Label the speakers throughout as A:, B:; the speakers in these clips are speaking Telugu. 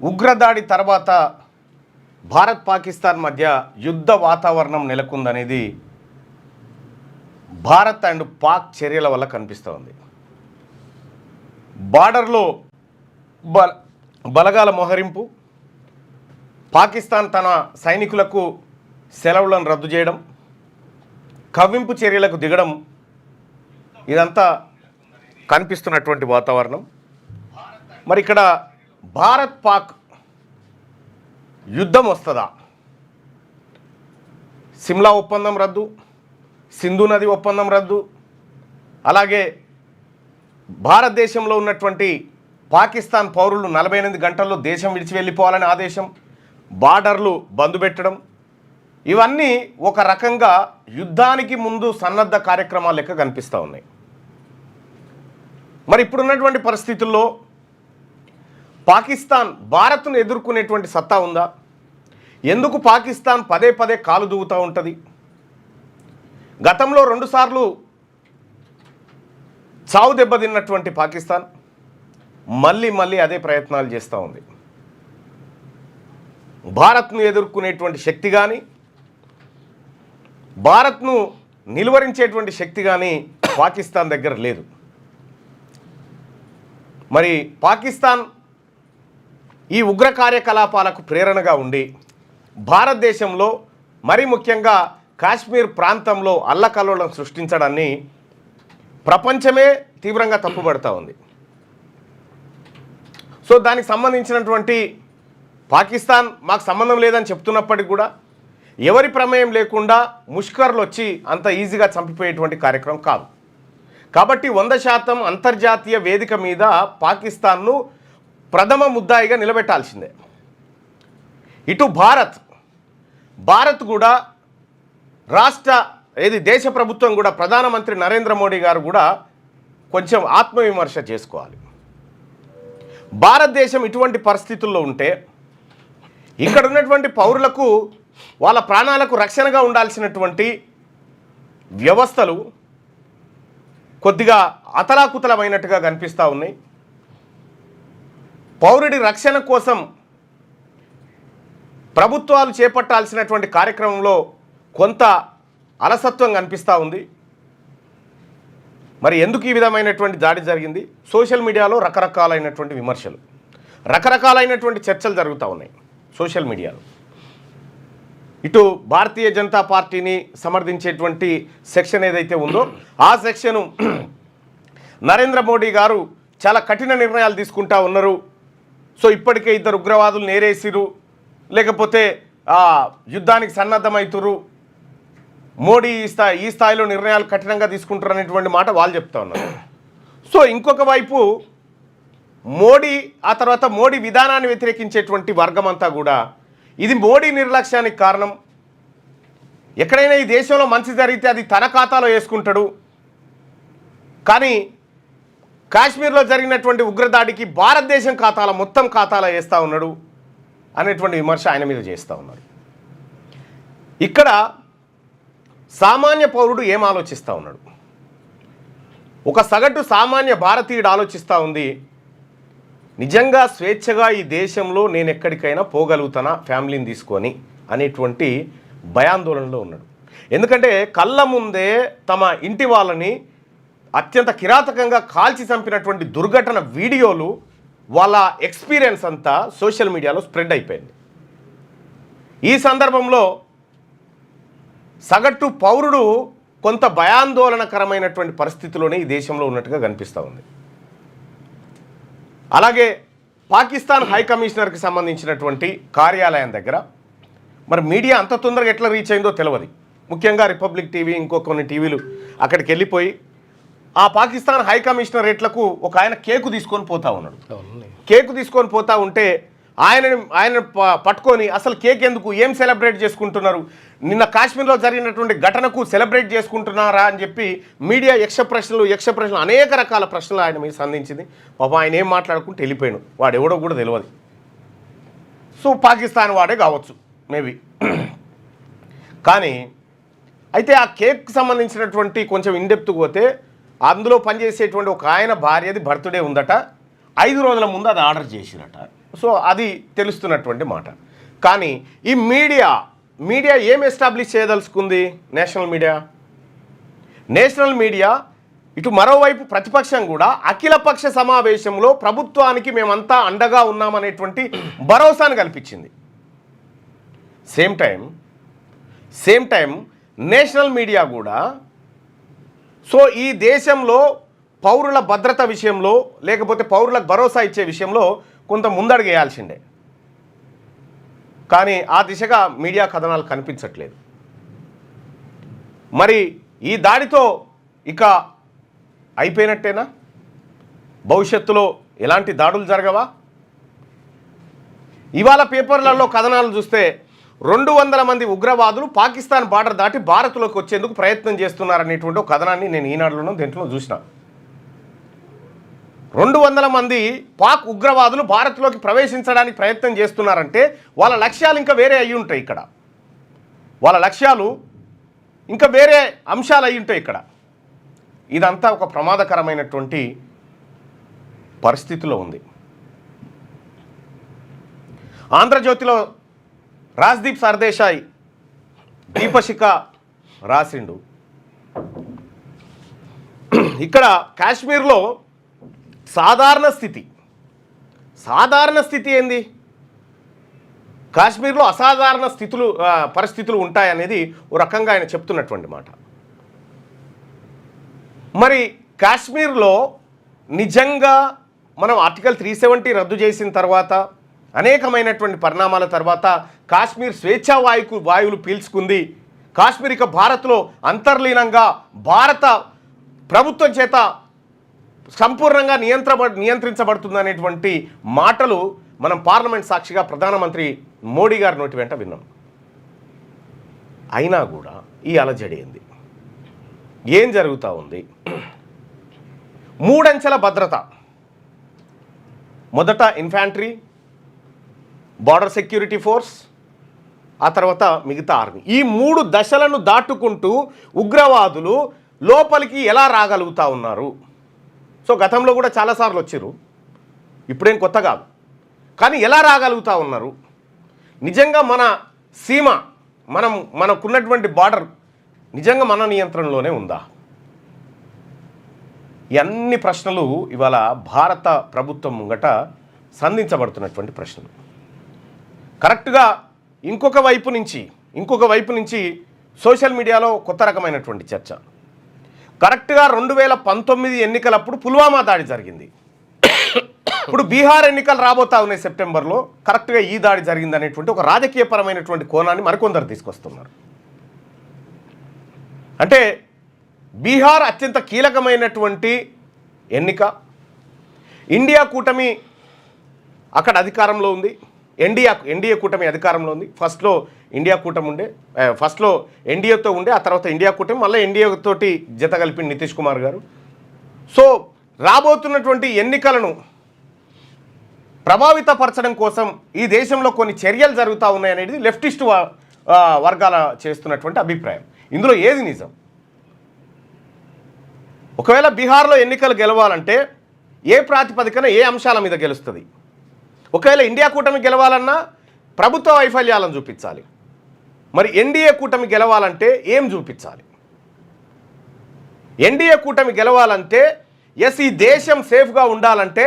A: ఉగ్రదాడి తర్వాత భారత్ పాకిస్తాన్ మధ్య యుద్ధ వాతావరణం నెలకొందనేది భారత్ అండ్ పాక్ చర్యల వల్ల కనిపిస్తోంది. బార్డర్లో బలగాల మోహరింపు, పాకిస్తాన్ తన సైనికులకు సెలవులను రద్దు చేయడం, కవ్వింపు చర్యలకు దిగడం, ఇదంతా కనిపిస్తున్నటువంటి వాతావరణం. మరి ఇక్కడ భారత్ పాక్ యుద్ధం వస్తుందా? సిమ్లా ఒప్పందం రద్దు, సింధు నది ఒప్పందం రద్దు, అలాగే భారతదేశంలో ఉన్నటువంటి పాకిస్తాన్ పౌరులు 48 గంటల్లో దేశం విడిచి వెళ్ళిపోవాలని ఆదేశం, బార్డర్లు బంద్ పెట్టడం, ఇవన్నీ ఒక రకంగా యుద్ధానికి ముందు సన్నద్ధ కార్యక్రమాలు లెక్క కనిపిస్తూ ఉన్నాయి. మరి ఇప్పుడున్నటువంటి పరిస్థితుల్లో పాకిస్తాన్ భారత్ను ఎదుర్కొనేటువంటి సత్తా ఉందా? ఎందుకు పాకిస్తాన్ పదే పదే కాలు దూవుతూ ఉంటుంది? గతంలో 2 సార్లు చావు దెబ్బతిన్నటువంటి పాకిస్తాన్ మళ్ళీ అదే ప్రయత్నాలు చేస్తూ ఉంది. భారత్ను ఎదుర్కొనేటువంటి శక్తి కానీ, భారత్ను నిలువరించేటువంటి శక్తి కానీ పాకిస్తాన్ దగ్గర లేదు. మరి పాకిస్తాన్ ఈ ఉగ్ర కార్యకలాపాలకు ప్రేరణగా ఉండి భారతదేశంలో మరి ముఖ్యంగా కాశ్మీర్ ప్రాంతంలో అల్లకల్లోలం సృష్టించడాన్ని ప్రపంచమే తీవ్రంగా తప్పుపడుతూ ఉంది. సో దానికి సంబంధించినటువంటి పాకిస్తాన్ మాకు సంబంధం లేదని చెప్తున్నప్పటికీ కూడా ఎవరి ప్రమేయం లేకుండా ముష్కర్లు వచ్చి అంత ఈజీగా చంపిపోయేటువంటి కార్యక్రమం కాదు. కాబట్టి 100% అంతర్జాతీయ వేదిక మీద పాకిస్తాన్ను ప్రథమ ముద్దాయిగా నిలబెట్టాల్సిందే. ఇటు భారత్ కూడా దేశ ప్రభుత్వం కూడా ప్రధానమంత్రి నరేంద్ర మోడీ గారు కూడా కొంచెం ఆత్మవిమర్శ చేసుకోవాలి. భారతదేశం ఇటువంటి పరిస్థితుల్లో ఉంటే ఇక్కడ ఉన్నటువంటి పౌరులకు వాళ్ళ ప్రాణాలకు రక్షణగా ఉండాల్సినటువంటి వ్యవస్థలు కొద్దిగా అతలాకుతలమైనట్టుగా కనిపిస్తూ ఉన్నాయి. పౌరుడి రక్షణ కోసం ప్రభుత్వాలు చేపట్టాల్సినటువంటి కార్యక్రమంలో కొంత అలసత్వం కనిపిస్తూ ఉంది. మరి ఎందుకు ఈ విధమైనటువంటి దాడి జరిగింది? సోషల్ మీడియాలో రకరకాలైనటువంటి విమర్శలు, రకరకాలైనటువంటి చర్చలు జరుగుతూ ఉన్నాయి సోషల్ మీడియాలో. ఇటు భారతీయ జనతా పార్టీని సమర్థించేటువంటి సెక్షన్ ఏదైతే ఉందో ఆ సెక్షను నరేంద్ర మోడీ గారు చాలా కఠిన నిర్ణయాలు తీసుకుంటా ఉన్నారు. సో ఇప్పటికే 2 ఉగ్రవాదులు నేరేసిరు, లేకపోతే యుద్ధానికి సన్నద్ధమవుతురు, మోడీ ఈ స్థాయిలో నిర్ణయాలు కఠినంగా తీసుకుంటారు అనేటువంటి మాట వాళ్ళు చెప్తా ఉన్నారు. సో ఇంకొక వైపు మోడీ, ఆ తర్వాత మోడీ విధానాన్ని వ్యతిరేకించేటువంటి వర్గం అంతా కూడా ఇది మోడీ నిర్లక్ష్యానికి కారణం, ఎక్కడైనా ఈ దేశంలో మంచి జరిగితే అది తన ఖాతాలో వేసుకుంటాడు, కానీ కాశ్మీర్లో జరిగినటువంటి ఉగ్రదాడికి భారతదేశం మొత్తం ఖాతాలో వేస్తూ ఉన్నాడు అనేటువంటి విమర్శ ఆయన మీద చేస్తూ ఉన్నారు. ఇక్కడ సామాన్య పౌరుడు ఏం ఆలోచిస్తూ ఉన్నాడు? ఒక సగటు సామాన్య భారతీయుడు ఆలోచిస్తూ ఉంది, నిజంగా స్వేచ్ఛగా ఈ దేశంలో నేను ఎక్కడికైనా పోగలుగుతానా ఫ్యామిలీని తీసుకొని అనేటువంటి భయాందోళనలో ఉన్నాడు. ఎందుకంటే కళ్ళ ముందే తమ ఇంటి వాళ్ళని అత్యంత కిరాతకంగా కాల్చి చంపినటువంటి దుర్ఘటన వీడియోలు, వాళ్ళ ఎక్స్పీరియన్స్ అంతా సోషల్ మీడియాలో స్ప్రెడ్ అయిపోయింది. ఈ సందర్భంలో సగటు పౌరుడు కొంత భయాందోళనకరమైనటువంటి పరిస్థితిలోనే ఈ దేశంలో ఉన్నట్టుగా కనిపిస్తూ ఉంది. అలాగే పాకిస్తాన్ హై కమిషనర్కి సంబంధించినటువంటి కార్యాలయం దగ్గర మరి మీడియా అంత తొందరగా ఎట్లా రీచ్ అయిందో తెలియదు. ముఖ్యంగా రిపబ్లిక్ టీవీ, ఇంకో కొన్ని టీవీలు అక్కడికి వెళ్ళిపోయి ఆ పాకిస్తాన్ హై కమిషనరేట్లకు ఒక ఆయన కేకు తీసుకొని పోతా ఉన్నాడు. కేకు తీసుకొని పోతా ఉంటే ఆయన పట్టుకొని అసలు కేక్ ఎందుకు, ఏం సెలబ్రేట్ చేసుకుంటున్నారు, నిన్న కాశ్మీర్లో జరిగినటువంటి ఘటనకు సెలబ్రేట్ చేసుకుంటున్నారా అని చెప్పి మీడియా యక్ష ప్రశ్నలు అనేక రకాల ప్రశ్నలు ఆయన మీద సంధించింది. పాప ఆయన ఏం మాట్లాడుకుంటూ వెళ్ళిపోయాడు, వాడు ఎవడో కూడా తెలియదు. సో పాకిస్తాన్ వాడే కావచ్చు మేబీ. కానీ అయితే ఆ కేక్ సంబంధించినటువంటి కొంచెం ఇన్డెప్త్కి పోతే అందులో పనిచేసేటువంటి ఒక ఆయన భార్యది బర్త్డే ఉందట, 5 రోజుల ముందు అది ఆర్డర్ చేసిరట. సో అది తెలుస్తున్నటువంటి మాట. కానీ ఈ మీడియా ఏం ఎస్టాబ్లిష్ చేయదలుచుకుంది? నేషనల్ మీడియా ఇటు మరోవైపు ప్రతిపక్షం కూడా అఖిలపక్ష సమావేశంలో ప్రభుత్వానికి మేమంతా అండగా ఉన్నామనేటువంటి భరోసాను కల్పించింది. సేమ్ టైం నేషనల్ మీడియా కూడా సో ఈ దేశంలో పౌరుల భద్రత విషయంలో లేకపోతే పౌరులకు భరోసా ఇచ్చే విషయంలో కొంత ముందడుగేయాల్సిందే. కానీ ఆ దిశగా మీడియా కథనాలు కనిపించట్లేదు. మరి ఈ దాడితో ఇక అయిపోయినట్టేనా? భవిష్యత్తులో ఎలాంటి దాడులు జరగవా? ఇవాళ పేపర్లలో కథనాలు చూస్తే 200 మంది ఉగ్రవాదులు పాకిస్తాన్ బార్డర్ దాటి భారత్లోకి వచ్చేందుకు ప్రయత్నం చేస్తున్నారనేటువంటి ఒక కథనాన్ని నేను ఈనాడులోనూ దీంట్లో చూసిన. 200 మంది పాక్ ఉగ్రవాదులు భారత్లోకి ప్రవేశించడానికి ప్రయత్నం చేస్తున్నారంటే వాళ్ళ లక్ష్యాలు ఇంకా వేరే అయ్యి ఉంటాయి. ఇక్కడ వాళ్ళ లక్ష్యాలు ఇంకా వేరే అంశాలు అయ్యి ఉంటాయి. ఇక్కడ ఇదంతా ఒక ప్రమాదకరమైనటువంటి పరిస్థితిలో ఉంది. ఆంధ్రజ్యోతిలో రాజ్దీప్ సర్దేశాయ్ దీపశిఖ రాసిండు. ఇక్కడ కాశ్మీర్లో సాధారణ స్థితి ఏంది? కాశ్మీర్లో అసాధారణ పరిస్థితులు ఉంటాయనేది ఓ రకంగా ఆయన చెప్తున్నటువంటి మాట. మరి కాశ్మీర్లో నిజంగా మనం ఆర్టికల్ 370 రద్దు చేసిన తర్వాత అనేకమైనటువంటి పరిణామాల తర్వాత కాశ్మీర్ స్వేచ్ఛా వాయువులు పీల్చుకుంది. కాశ్మీర్ ఇక భారత్లో అంతర్లీనంగా భారత ప్రభుత్వం చేత సంపూర్ణంగా నియంత్రించబడుతుందనేటువంటి మాటలు మనం పార్లమెంట్ సాక్షిగా ప్రధానమంత్రి మోడీ గారి నోటి వెంట విన్నాం. అయినా కూడా ఈ అలజడి ఏంది? ఏం జరుగుతూ ఉంది? 3 అంచెల భద్రత. మొదట ఇన్ఫాంట్రీ, బార్డర్ సెక్యూరిటీ ఫోర్స్, ఆ తర్వాత మిగతా ఆర్మీ. ఈ 3 దశలను దాటుకుంటూ ఉగ్రవాదులు లోపలికి ఎలా రాగలుగుతూ ఉన్నారు? సో గతంలో కూడా చాలాసార్లు వచ్చారు, ఇప్పుడేం కొత్త కాదు. కానీ ఎలా రాగలుగుతూ ఉన్నారు? నిజంగా మన సీమ మనకున్నటువంటి బార్డర్ నిజంగా మన నియంత్రణలోనే ఉందా? అన్ని ప్రశ్నలు ఇవాళ భారత ప్రభుత్వం ముంగట సంధించబడుతున్నటువంటి ప్రశ్నలు. కరెక్ట్గా ఇంకొక వైపు నుంచి సోషల్ మీడియాలో కొత్త రకమైనటువంటి చర్చ. కరెక్ట్గా 2019 ఎన్నికలప్పుడు పుల్వామా దాడి జరిగింది. ఇప్పుడు బీహార్ ఎన్నికలు రాబోతా ఉన్నాయి సెప్టెంబర్లో. కరెక్ట్గా ఈ దాడి జరిగింది అనేటువంటి ఒక రాజకీయపరమైనటువంటి కోణాన్ని మరికొందరు తీసుకొస్తున్నారు. అంటే బీహార్ అత్యంత కీలకమైనటువంటి ఎన్నిక. ఇండియా కూటమి అక్కడ అధికారంలో ఉంది. ఎన్డీఏ కూటమి అధికారంలో ఉంది. ఫస్ట్లో ఎన్డీఏతో ఉండే, ఆ తర్వాత ఇండియా కూటమి, మళ్ళీ ఎన్డీఏ తోటి జత కలిపిన నితీష్ కుమార్ గారు. సో రాబోతున్నటువంటి ఎన్నికలను ప్రభావితపరచడం కోసం ఈ దేశంలో కొన్ని చర్యలు జరుగుతూ ఉన్నాయనేది లెఫ్టిస్ట్ వర్గాల చేస్తున్నటువంటి అభిప్రాయం. ఇందులో ఏది నిజం? ఒకవేళ బీహార్లో ఎన్నికలు గెలవాలంటే ఏ ప్రాతిపదికన ఏ అంశాల మీద గెలుస్తుంది? ఒకవేళ ఇండియా కూటమి గెలవాలన్నా ప్రభుత్వ వైఫల్యాలను చూపించాలి. మరి ఎన్డీఏ కూటమి గెలవాలంటే ఏం చూపించాలి? ఎన్డీఏ కూటమి గెలవాలంటే ఈ దేశం సేఫ్గా ఉండాలంటే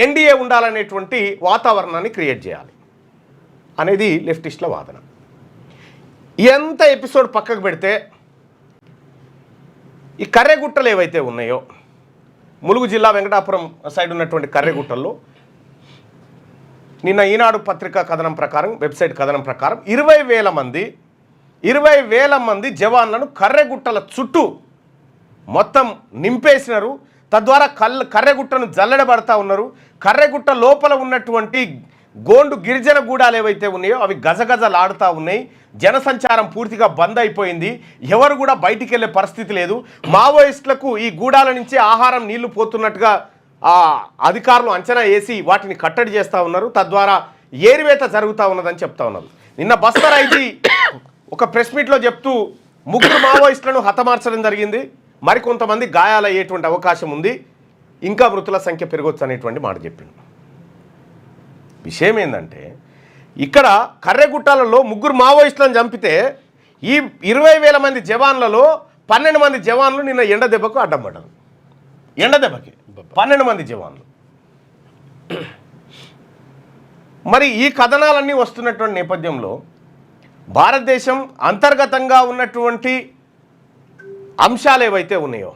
A: ఎన్డీఏ ఉండాలనేటువంటి వాతావరణాన్ని క్రియేట్ చేయాలి అనేది లెఫ్టిస్ట్ల వాదన. ఎంత ఎపిసోడ్ పక్కకు పెడితే ఈ కర్రెగుట్టలు ఏవైతే ఉన్నాయో, ములుగు జిల్లా వెంకటాపురం సైడ్ ఉన్నటువంటి కర్రెగుట్టల్లో నిన్న ఈనాడు పత్రికా కథనం ప్రకారం, వెబ్సైట్ కథనం ప్రకారం 20,000 మంది జవాన్లను కర్రెగుట్టల చుట్టూ మొత్తం నింపేసినారు. తద్వారా కర్రెగుట్టను జల్లెడబడతా ఉన్నారు. కర్రెగుట్ట లోపల ఉన్నటువంటి గోండు గిరిజన గూడాలు ఏవైతే ఉన్నాయో అవి గజగజలాడుతూ ఉన్నాయి. జనసంచారం పూర్తిగా బంద్ అయిపోయింది. ఎవరు కూడా బయటికి వెళ్ళే పరిస్థితి లేదు. మావోయిస్టులకు ఈ గూడాల నుంచి ఆహారం, నీళ్లు పోతున్నట్టుగా అధికారులు అంచనా వేసి వాటిని కట్టడి చేస్తూ ఉన్నారు. తద్వారా ఏరివేత జరుగుతూ ఉన్నదని చెప్తా ఉన్నారు. నిన్న బస్తర్ ఐజీ ఒక ప్రెస్ మీట్లో చెప్తూ 3 మావోయిస్టులను హతమార్చడం జరిగింది. మరికొంతమంది గాయాలయ్యేటువంటి అవకాశం ఉంది. ఇంకా మృతుల సంఖ్య పెరగొచ్చు అనేటువంటి మాట చెప్పింది. విషయం ఏంటంటే ఇక్కడ కర్రెగుట్టాలలో 3 మావోయిస్టులను చంపితే ఈ 20,000 మంది జవాన్లలో 12 మంది జవాన్లు నిన్న ఎండ దెబ్బకు అడ్డం పడ్డారు. ఎండ దెబ్బకి 12 మంది జవాన్లు. మరి ఈ కథనాలన్నీ వస్తున్నటువంటి నేపథ్యంలో భారతదేశం అంతర్గతంగా ఉన్నటువంటి అంశాలు ఏవైతే ఉన్నాయో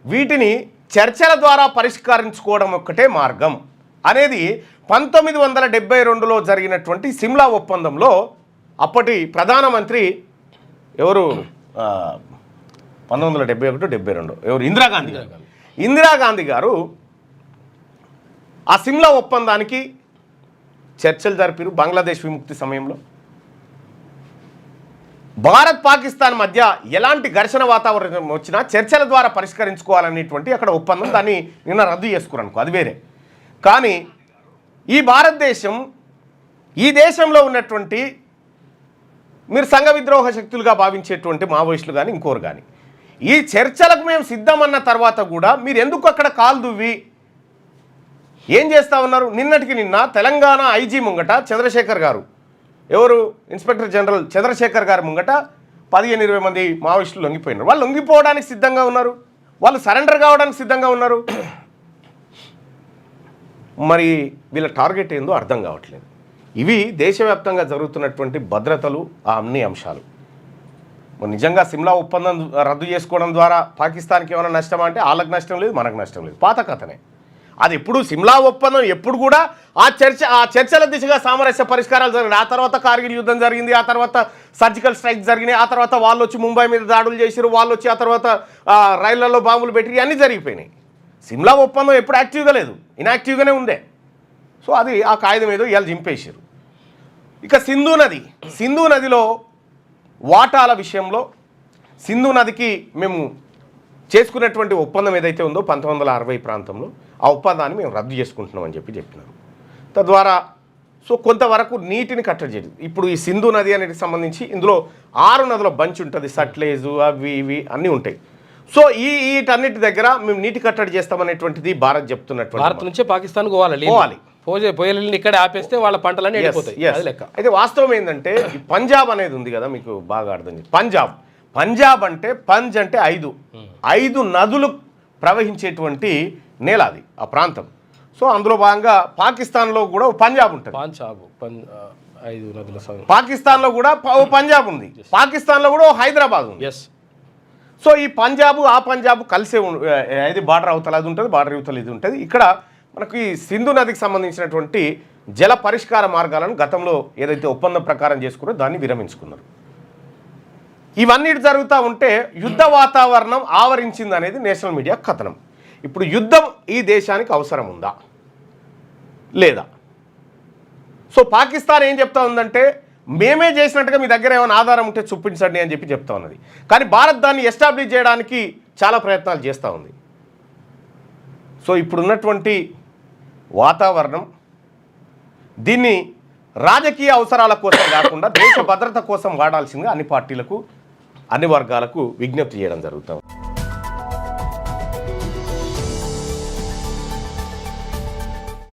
A: వీటిని చర్చల ద్వారా పరిష్కరించుకోవడం ఒక్కటే మార్గం అనేది 1972లో జరిగినటువంటి సిమ్లా ఒప్పందంలో అప్పటి ప్రధానమంత్రి ఎవరు 1971-72 ఎవరు ఇందిరాగాంధీ గారు ఆ సిమ్లా ఒప్పందానికి చర్చలు జరిపారు. బంగ్లాదేశ్ విముక్తి సమయంలో భారత్ పాకిస్తాన్ మధ్య ఎలాంటి ఘర్షణ వాతావరణం వచ్చినా చర్చల ద్వారా పరిష్కరించుకోవాలనేటువంటి అక్కడ ఒప్పందం, దాన్ని నిన్న రద్దు చేసుకున్నాను, అది వేరే. కానీ ఈ భారతదేశం ఈ దేశంలో ఉన్నటువంటి మీరు సంఘ విద్రోహ శక్తులుగా భావించేటువంటి మావోయిస్టులు కానీ ఇంకోరు కానీ ఈ చర్చలకు మేము సిద్ధమన్న తర్వాత కూడా మీరు ఎందుకు అక్కడ కాలు దువ్వి ఏం చేస్తూ ఉన్నారు? నిన్నటికి నిన్న తెలంగాణ ఐజీ ముంగట చంద్రశేఖర్ గారు, ఎవరు ఇన్స్పెక్టర్ జనరల్ చంద్రశేఖర్ గారి ముంగట 15-20 మంది మావోయిస్టులు లొంగిపోయినారు. వాళ్ళు లొంగిపోవడానికి సిద్ధంగా ఉన్నారు, వాళ్ళు సరెండర్ కావడానికి సిద్ధంగా ఉన్నారు. మరి వీళ్ళ టార్గెట్ ఏందో అర్థం కావట్లేదు. ఇవి దేశవ్యాప్తంగా జరుగుతున్నటువంటి భద్రతలు, ఆ అన్ని అంశాలు. నిజంగా సిమ్లా ఒప్పందం రద్దు చేసుకోవడం ద్వారా పాకిస్తాన్కి ఏమైనా నష్టమా అంటే వాళ్ళకి నష్టం లేదు, మనకు నష్టం లేదు, పాత కథనే. అది ఎప్పుడు సిమ్లా ఒప్పందం ఎప్పుడు కూడా ఆ చర్చల దిశగా సామరస్య పరిష్కారాలు జరిగినాయి. ఆ తర్వాత కార్గిల్ యుద్ధం జరిగింది, ఆ తర్వాత సర్జికల్ స్ట్రైక్ జరిగినాయి, ఆ తర్వాత వాళ్ళు వచ్చి ముంబై మీద దాడులు చేశారు, వాళ్ళు వచ్చి ఆ తర్వాత రైళ్లలో బాంబులు పెట్టి అన్నీ జరిగిపోయినాయి. సిమ్లా ఒప్పందం ఎప్పుడు యాక్టివ్గా లేదు, ఇన్యాక్టివ్గానే ఉండే. సో అది ఆ కాగితం ఏదో ఇవాళ చింపేశారు. ఇక సింధు నదిలో వాటాల విషయంలో సింధు నదికి మేము చేసుకున్నటువంటి ఒప్పందం ఏదైతే ఉందో 1960 ప్రాంతంలో ఆ ఒప్పందాన్ని మేము రద్దు చేసుకుంటున్నామని చెప్పినారు. తద్వారా సో కొంతవరకు నీటిని కట్టడి చేయదు. ఇప్పుడు ఈ సింధు నది అనేది సంబంధించి ఇందులో 6 నదుల బంచ్ ఉంటుంది, సట్లేజు అవి ఇవి అన్నీ ఉంటాయి. సో వీటన్నిటి దగ్గర మేము నీటి కట్టడి చేస్తామనేటువంటిది భారత్ చెప్తున్నటువంటి.
B: భారత్ నుంచే పాకిస్తాన్ పోవాలి, పోయేళ్ళని ఇక్కడ ఆపేస్తే వాళ్ళ పంటలన్నీ వెళ్ళిపోతాయి.
A: అయితే వాస్తవం ఏంటంటే ఈ పంజాబ్ అనేది ఉంది కదా, మీకు బాగా అర్థం చేసి పంజాబ్ అంటే పంజ్ అంటే 5 నదులు ప్రవహించేటువంటి నేల అది ఆ ప్రాంతం. సో అందులో భాగంగా పాకిస్తాన్లో కూడా పంజాబ్ ఉంటుంది, పాకిస్తాన్లో కూడా పంజాబ్ ఉంది, పాకిస్తాన్లో కూడా హైదరాబాద్ ఉంది. సో ఈ ఆ పంజాబ్ కలిసే ఇది బార్డర్ అవతల అది ఉంటుంది, బార్డర్ అవతల ఇది ఉంటుంది. ఇక్కడ మనకి సింధు నదికి సంబంధించినటువంటి జల పరిష్కార మార్గాలను గతంలో ఏదైతే ఒప్పందం ప్రకారం చేసుకున్నారో దాన్ని విరమించుకున్నారు. ఇవన్నీ జరుగుతూ ఉంటే యుద్ధ వాతావరణం ఆవరించింది అనేది నేషనల్ మీడియా కథనం. ఇప్పుడు యుద్ధం ఈ దేశానికి అవసరం ఉందా లేదా? సో పాకిస్తాన్ ఏం చెప్తా ఉందంటే మేమే చేసినట్టుగా మీ దగ్గర ఏమైనా ఆధారం ఉంటే చూపించండి అని చెప్తా ఉన్నది. కానీ భారత్ దాన్ని ఎస్టాబ్లిష్ చేయడానికి చాలా ప్రయత్నాలు చేస్తూ ఉంది. సో ఇప్పుడున్నటువంటి వాతావరణం దీన్ని రాజకీయ అవసరాల కోసం కాకుండా దేశ భద్రత కోసం వాడాల్సిందిగా అన్ని పార్టీలకు, అన్ని వర్గాలకు విజ్ఞప్తి చేయడం జరుగుతుంది.